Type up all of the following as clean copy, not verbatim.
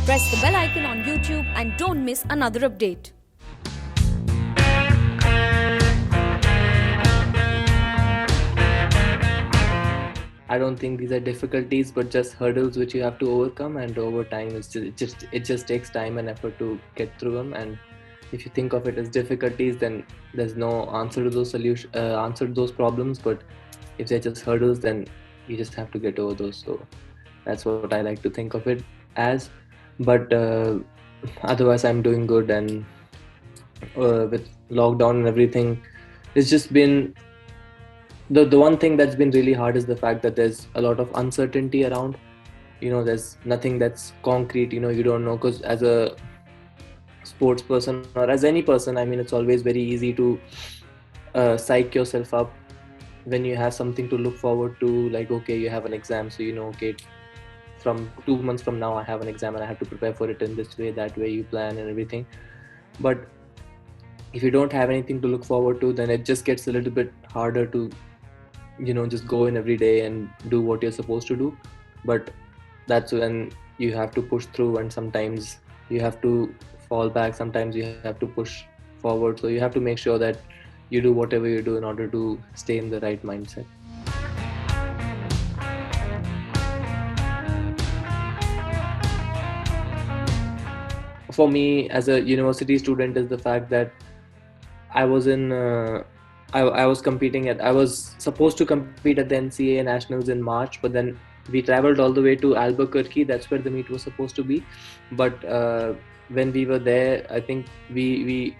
Press the bell icon on YouTube and don't miss another update. I don't think these are difficulties, but just hurdles which you have to overcome. And over time, it just takes time and effort to get through them. And if you think of it as difficulties, then there's no answer to answer to those problems. But if they're just hurdles, then you just have to get over those. So that's what I like to think of it as. But otherwise, I'm doing good, and with lockdown and everything, it's just been the one thing that's been really hard is the fact that there's a lot of uncertainty around. There's nothing that's concrete. You don't know, because as a sports person or as any person, I mean, it's always very easy to psych yourself up when you have something to look forward to. Like, okay, you have an exam, so okay, from 2 months from now I have an exam and I have to prepare for it in this way, that way you plan and everything. But if you don't have anything to look forward to, then it just gets a little bit harder to just go in every day and do what you're supposed to do. But that's when you have to push through, and sometimes you have to fall back, sometimes you have to push forward. So you have to make sure that you do whatever you do in order to stay in the right mindset. For me as a university student is the fact that I was in I was competing I was supposed to compete at the NCAA nationals in March, but then we traveled all the way to Albuquerque. That's where the meet was supposed to be. But when we were there, I think we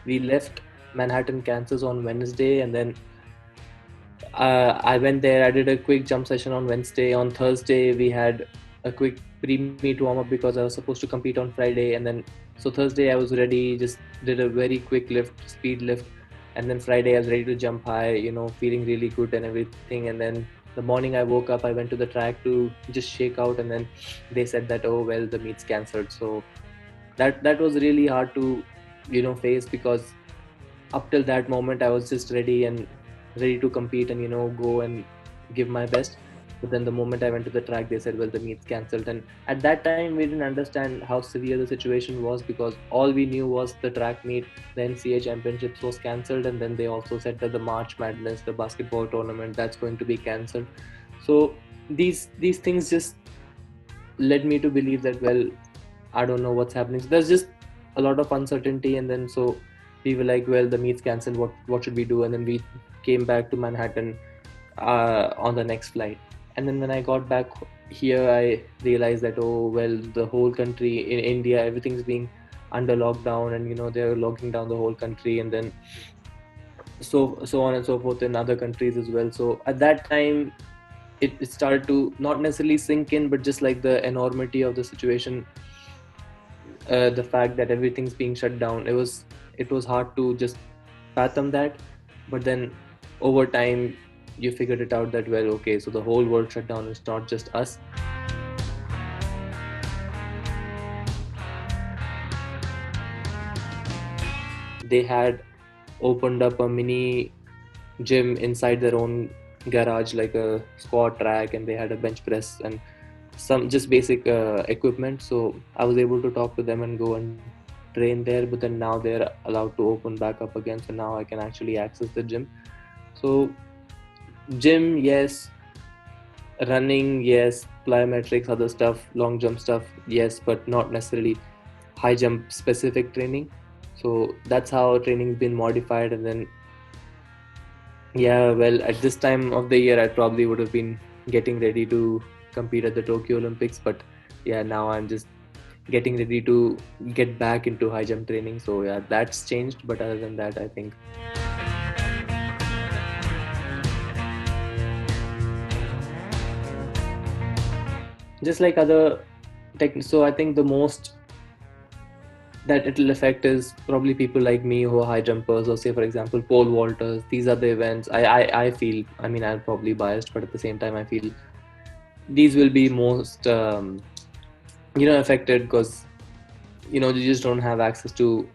left Manhattan, Kansas on Wednesday, and then I went there. I did a quick jump session on Wednesday. On Thursday, we had a quick pre-meet warm-up because I was supposed to compete on Friday. And then, so Thursday I was ready, just did a very quick lift, speed lift. And then Friday I was ready to jump high, feeling really good and everything. And then the morning I woke up, I went to the track to just shake out. And then they said that, oh, well, the meet's cancelled. So that was really hard to, face, because up till that moment I was just ready to compete and go and give my best. But then the moment I went to the track, they said, well, the meet's cancelled. And at that time we didn't understand how severe the situation was, because all we knew was the track meet, the NCAA championships was cancelled, and then they also said that the March Madness, the basketball tournament, that's going to be cancelled. So these things just led me to believe that, well, I don't know what's happening. So there's just a lot of uncertainty. And then so we were like, well, the meet's cancelled, what should we do? And then we came back to Manhattan on the next flight. And then when I got back here, I realized that, oh, well, the whole country in India, everything's being under lockdown, and they're locking down the whole country. And then so on and so forth in other countries as well. So at that time it started to not necessarily sink in, but just like the enormity of the situation, the fact that everything's being shut down, it was hard to just fathom that. But then over time you figured it out that, well, okay, so the whole world shut down, it's not just us. They had opened up a mini gym inside their own garage, like a squat rack, and they had a bench press and some just basic equipment. So I was able to talk to them and go and train there. But then now they're allowed to open back up again, so now I can actually access the gym. So gym, yes. Running, yes. Plyometrics, other stuff, long jump stuff, yes, but not necessarily high jump specific training. So that's how training's been modified. And then, yeah, well, at this time of the year I probably would have been getting ready to compete at the Tokyo Olympics. But yeah, now I'm just getting ready to get back into high jump training. So yeah, that's changed. But other than that, I think just like other tech. So I think the most that it'll affect is probably people like me who are high jumpers, or say for example pole vaulters. These are the events I feel, I mean, I'm probably biased, but at the same time I feel these will be most affected, because you just don't have access to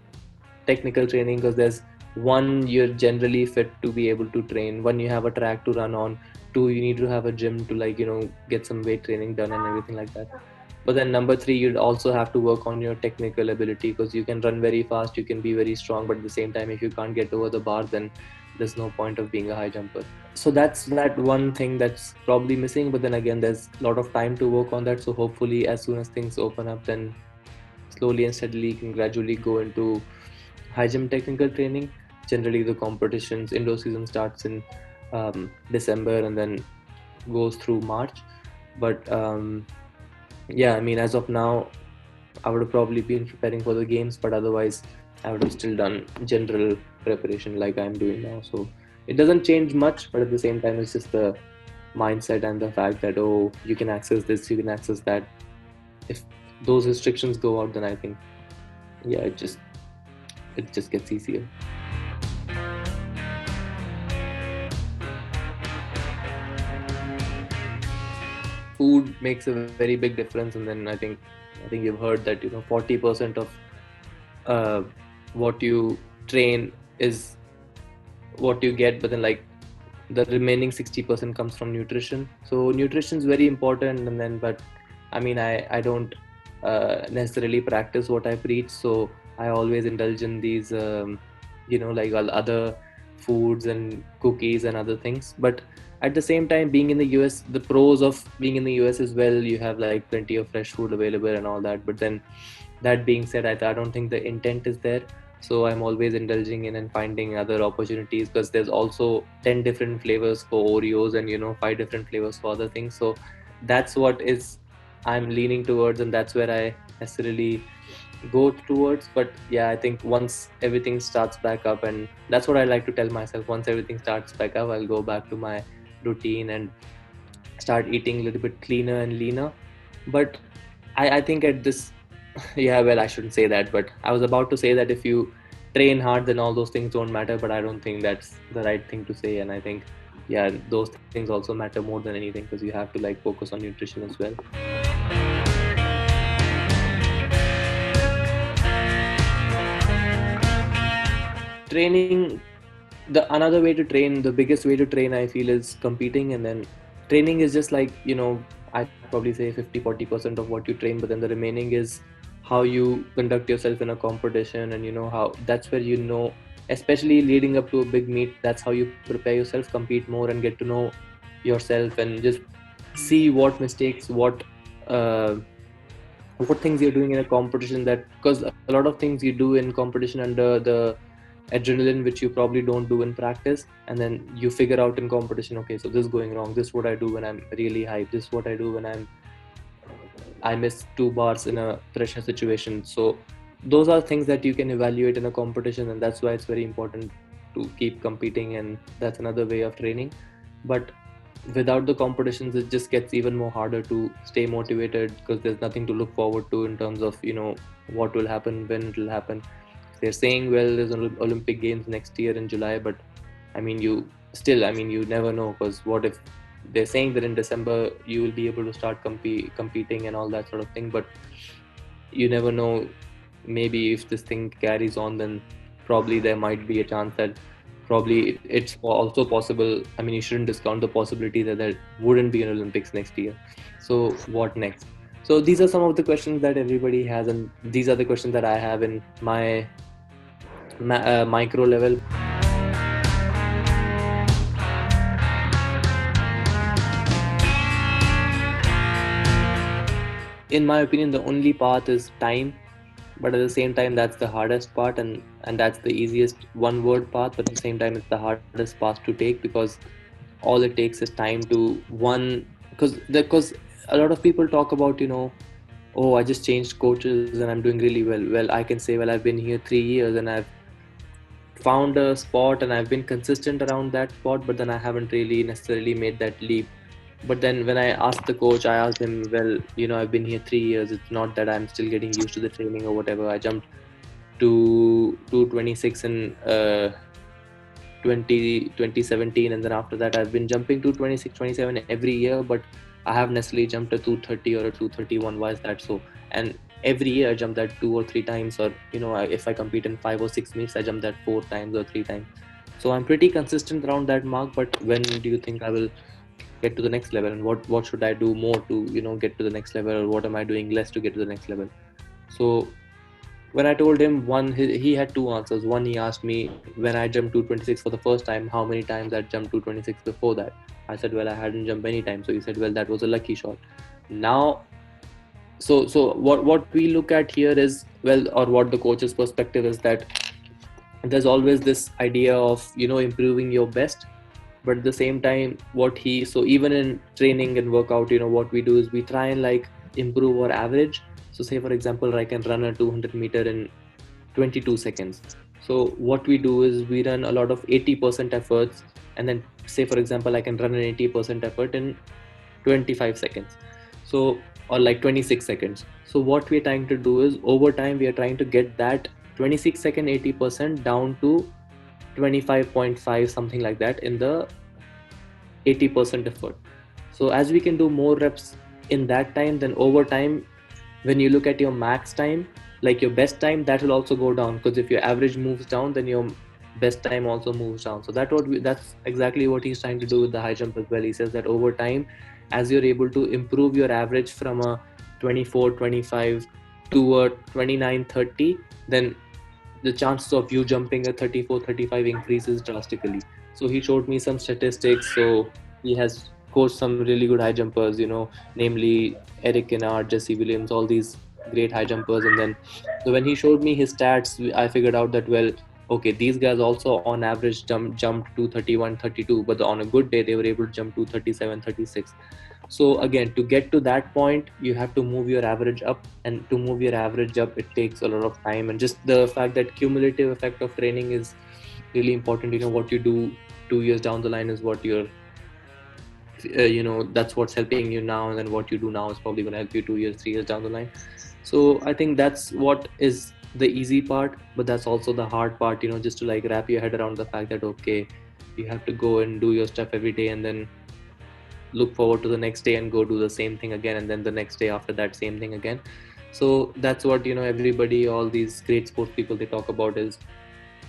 technical training, because there's one, you're generally fit to be able to train, one, you have a track to run on, two, you need to have a gym to, like, get some weight training done and everything like that. But then number three, you'd also have to work on your technical ability, because you can run very fast, you can be very strong, but at the same time, if you can't get over the bar, then there's no point of being a high jumper. So that's that one thing that's probably missing. But then again, there's a lot of time to work on that. So hopefully, as soon as things open up, then slowly and steadily can gradually go into high jump technical training. Generally, the competitions indoor season starts in December and then goes through March. But yeah, I mean, as of now, I would have probably been preparing for the games, but otherwise, I would have still done general preparation like I'm doing now. So it doesn't change much, but at the same time, it's just the mindset and the fact that, oh, you can access this, you can access that. If those restrictions go out, then I think, yeah, it just gets easier. Food makes a very big difference, and then I think you've heard that 40% of uh, what you train is what you get, but then like the remaining 60% comes from nutrition. So nutrition is very important, and then but I mean I don't necessarily practice what I preach, so I always indulge in these like all other foods and cookies and other things. But at the same time, being in the US, the pros of being in the US as well, you have like plenty of fresh food available and all that. But then that being said, I don't think the intent is there. So I'm always indulging in and finding other opportunities, because there's also 10 different flavors for Oreos and 5 different flavors for other things. So that's what is I'm leaning towards, and that's where I necessarily go towards. But yeah, I think once everything starts back up, and that's what I like to tell myself, once everything starts back up, I'll go back to my routine and start eating a little bit cleaner and leaner. But I think at this yeah, well, I shouldn't say that, but I was about to say that if you train hard, then all those things don't matter. But I don't think that's the right thing to say. And I think, yeah, those things also matter more than anything, because you have to like focus on nutrition as well. Training, the another way to train, the biggest way to train, I feel, is competing. And then training is just like, I'd probably say 50-40% of what you train, but then the remaining is how you conduct yourself in a competition. And how that's where especially leading up to a big meet, that's how you prepare yourself, compete more, and get to know yourself, and just see what mistakes, what things you're doing in a competition, that because a lot of things you do in competition under the adrenaline, which you probably don't do in practice, and then you figure out in competition, okay, so this is going wrong, this is what I do when I'm really hyped, this is what I do when I miss 2 bars in a pressure situation. So those are things that you can evaluate in a competition, and that's why it's very important to keep competing, and that's another way of training. But without the competitions, it just gets even more harder to stay motivated, because there's nothing to look forward to in terms of what will happen, when it will happen. They're saying, well, there's Olympic Games next year in July, but I mean, you never know, because what if they're saying that in December you will be able to start competing and all that sort of thing, but you never know. Maybe if this thing carries on, then probably there might be a chance that probably it's also possible. I mean, you shouldn't discount the possibility that there wouldn't be an Olympics next year. So what next? So these are some of the questions that everybody has, and these are the questions that I have in my micro level. In my opinion, the only path is time, but at the same time, that's the hardest part, and that's the easiest one word path, but at the same time, it's the hardest path to take, because all it takes is time to one. Because a lot of people talk about, oh, I just changed coaches and I'm doing really well. Well, I can say, well, I've been here 3 years and I've found a spot and I've been consistent around that spot, but then I haven't really necessarily made that leap. But then when I asked the coach, I asked him, well, I've been here 3 years. It's not that I'm still getting used to the training or whatever. I jumped to 226 in 2017, and then after that I've been jumping to 26, 27 every year, but I have necessarily jumped a 230 or a 231. Why is that so? And every year I jump that 2 or 3 times, or if I compete in 5 or 6 meets, I jump that 4 times or 3 times. So I'm pretty consistent around that mark. But when do you think I will get to the next level, and what should I do more to get to the next level, or what am I doing less to get to the next level. So when I told him, one, he had two answers. One, he asked me when I jumped 226 for the first time, how many times I'd jumped 226 before that. I said, well, I hadn't jumped any time. So he said, well, that was a lucky shot. Now, so what we look at here is, well, or what the coach's perspective is, that there's always this idea of improving your best, but at the same time, so even in training and workout, what we do is we try and like improve our average. So say for example, I can run a 200-meter in 22 seconds. So what we do is we run a lot of 80% efforts, and then say for example, I can run an 80% effort in 25 seconds. So, or like 26 seconds. So what we're trying to do is, over time we are trying to get that 26-second 80% down to 25.5, something like that, in the 80% effort. So as we can do more reps in that time, then over time, when you look at your max time, like your best time, that will also go down, because if your average moves down, then your best time also moves down. So that's exactly what he's trying to do with the high jump as well. He says that over time, as you're able to improve your average from a 24, 25 to a 29, 30, then the chances of you jumping a 34, 35 increases drastically. So he showed me some statistics. So he has coached some really good high jumpers, namely Eric Kennard, Jesse Williams, all these great high jumpers. And then, so when he showed me his stats, I figured out that, well, okay, these guys also on average jumped to 31, 32, but on a good day, they were able to jump to 37, 36. So again, to get to that point, you have to move your average up, and to move your average up, it takes a lot of time. And just the fact that cumulative effect of training is really important. What you do 2 years down the line is what you're that's what's helping you now, and then what you do now is probably going to help you 2 years, 3 years down the line. So I think that's what is the easy part, but that's also the hard part, just to like wrap your head around the fact that, okay, you have to go and do your stuff every day, and then look forward to the next day and go do the same thing again, and then the next day after that, same thing again. So that's what everybody, all these great sports people, they talk about is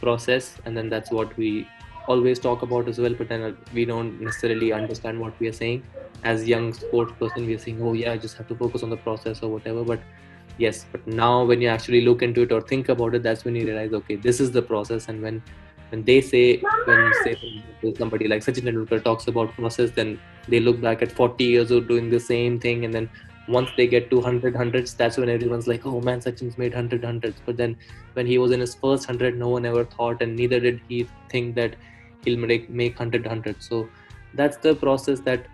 process, and then that's what we always talk about as well. But then we don't necessarily understand what we are saying. As young sports person, we are saying, oh yeah, I just have to focus on the process or whatever. But yes, but now when you actually look into it or think about it, that's when you realize, okay, this is the process. And when they say, when say for example, somebody like Sachin Tendulkar talks about process, then they look back at 40 years of doing the same thing, and then once they get to 100 hundreds, that's when everyone's like, oh man, Sachin's made 100 hundreds. But then when he was in his first 100, no one ever thought, and neither did he think that he'll make 100 hundreds. So that's the process that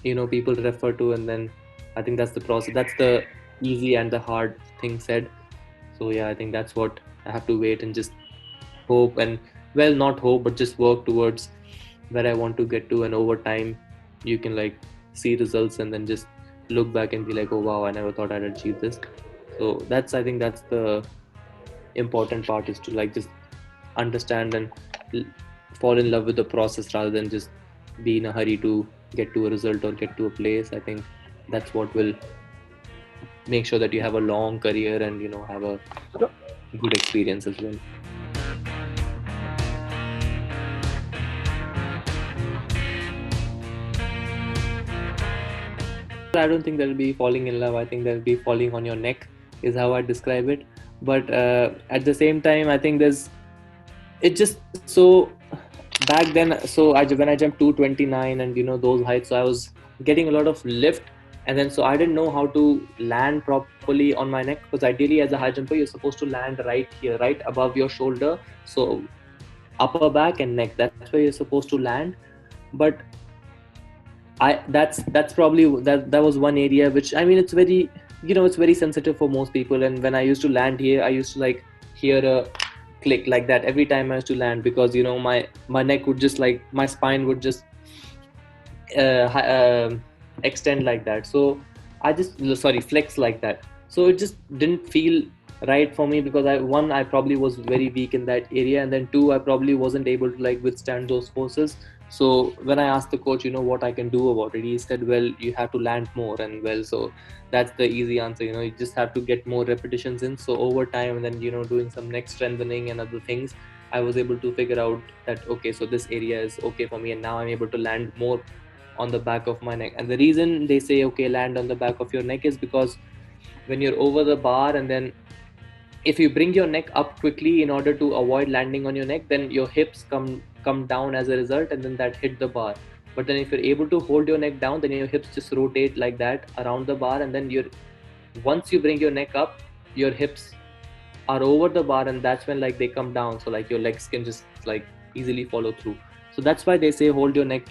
people refer to. And then I think that's the process, that's the easy and the hard thing said. So yeah, I think that's what I have to wait and just hope, and well, not hope, but just work towards where I want to get to. And over time, you can like see results, and then just look back and be like, oh wow, I never thought I'd achieve this. So I think that's the important part, is to like just understand and fall in love with the process rather than just be in a hurry to get to a result or get to a place. I think that's what will make sure that you have a long career and have a good experience as well. I don't think that'll be falling in love. I think that'll be falling on your neck, is how I describe it. But at the same time, I think it just, so back then, so when I jumped 229 and those heights, so I was getting a lot of lift, and then so I didn't know how to land properly on my neck, because ideally as a high jumper, you're supposed to land right here, right above your shoulder. So upper back and neck, that's where you're supposed to land. But that's probably that was one area which, I mean, it's very it's very sensitive for most people. And when I used to land here, I used to like hear a click like that every time I used to land, because my neck would just like, my spine would just extend like that. So I just flex like that. So it just didn't feel right for me, because I probably was very weak in that area, and then two, I probably wasn't able to like withstand those forces. So when I asked the coach, what I can do about it, he said, well, you have to land more. And well, so that's the easy answer. You just have to get more repetitions in. So over time, and then doing some neck strengthening and other things, I was able to figure out that, okay, so this area is okay for me, and now I'm able to land more on the back of my neck. And the reason they say okay, land on the back of your neck is because when you're over the bar, and then if you bring your neck up quickly in order to avoid landing on your neck, then your hips come down as a result, and then that hit the bar. But then if you're able to hold your neck down, then your hips just rotate like that around the bar, and then you're once you bring your neck up, your hips are over the bar, and that's when like they come down, so like your legs can just like easily follow through. So that's why they say hold your neck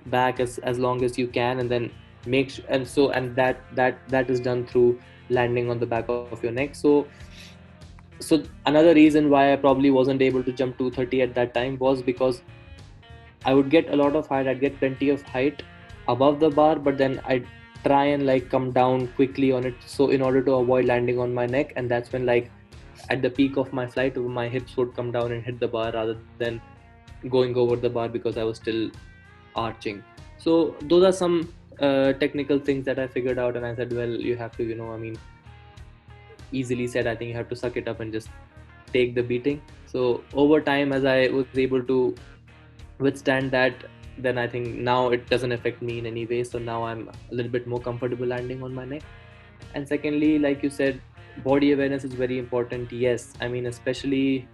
back as long as you can, and then and that is done through landing on the back of your neck. So another reason why I probably wasn't able to jump 230 at that time was because I would get a lot of height, I'd get plenty of height above the bar, but then I'd try and like come down quickly on it, so in order to avoid landing on my neck. And that's when like at the peak of my flight, my hips would come down and hit the bar rather than going over the bar, because I was still arching. So those are some technical things that I figured out, and I said, well, you have to, I mean, easily said, I think you have to suck it up and just take the beating. So over time, as I was able to withstand that, then I think now it doesn't affect me in any way. So now I'm a little bit more comfortable landing on my neck. And secondly, like you said, body awareness is very important. Yes, I mean, especially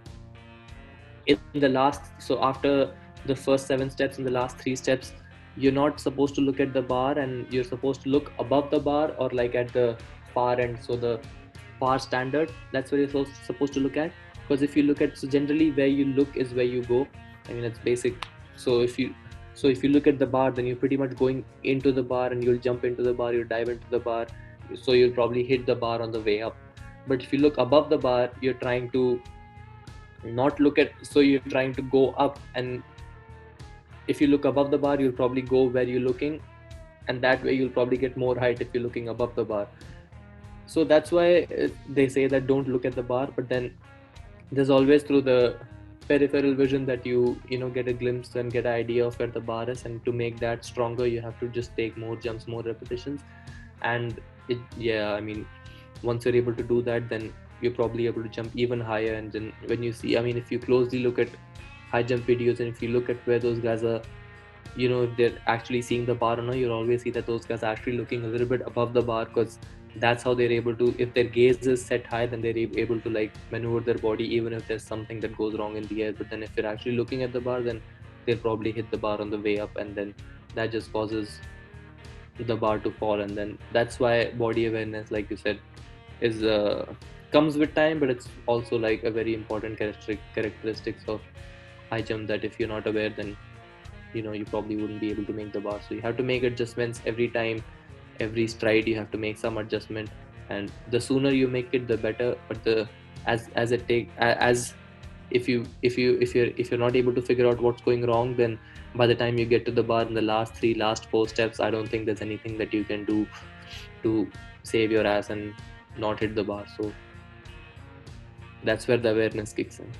in the last, so after the first 7 steps, in the last 3 steps, you're not supposed to look at the bar, and you're supposed to look above the bar or like at the far end. So the far standard, that's where you're supposed to look at. Because if you look at, so generally where you look is where you go. I mean, it's basic. So if you look at the bar, then you're pretty much going into the bar, and you'll jump into the bar, you'll dive into the bar, so you'll probably hit the bar on the way up. But if you look above the bar, you're trying to not look at, so you're trying to go up, and if you look above the bar, you'll probably go where you're looking, and that way you'll probably get more height if you're looking above the bar. So that's why they say that don't look at the bar, but then there's always through the peripheral vision that you get a glimpse and get an idea of where the bar is. And to make that stronger, you have to just take more jumps, more repetitions. And I mean, once you're able to do that, then you're probably able to jump even higher. And then when you see, I mean, if you closely look at high jump videos, and if you look at where those guys are, if they're actually seeing the bar or not, you'll always see that those guys are actually looking a little bit above the bar, because that's how they're able to, if their gaze is set high, then they're able to like maneuver their body even if there's something that goes wrong in the air. But then if you're actually looking at the bar, then they'll probably hit the bar on the way up, and then that just causes the bar to fall. And then that's why body awareness, like you said, is comes with time, but it's also like a very important characteristics of high jump, that if you're not aware, then you probably wouldn't be able to make the bar. So you have to make adjustments every time, every stride you have to make some adjustment, and the sooner you make it, the better. But as it take as if you're not able to figure out what's going wrong, then by the time you get to the bar in the last 4 steps, I don't think there's anything that you can do to save your ass and not hit the bar. So that's where the awareness kicks in.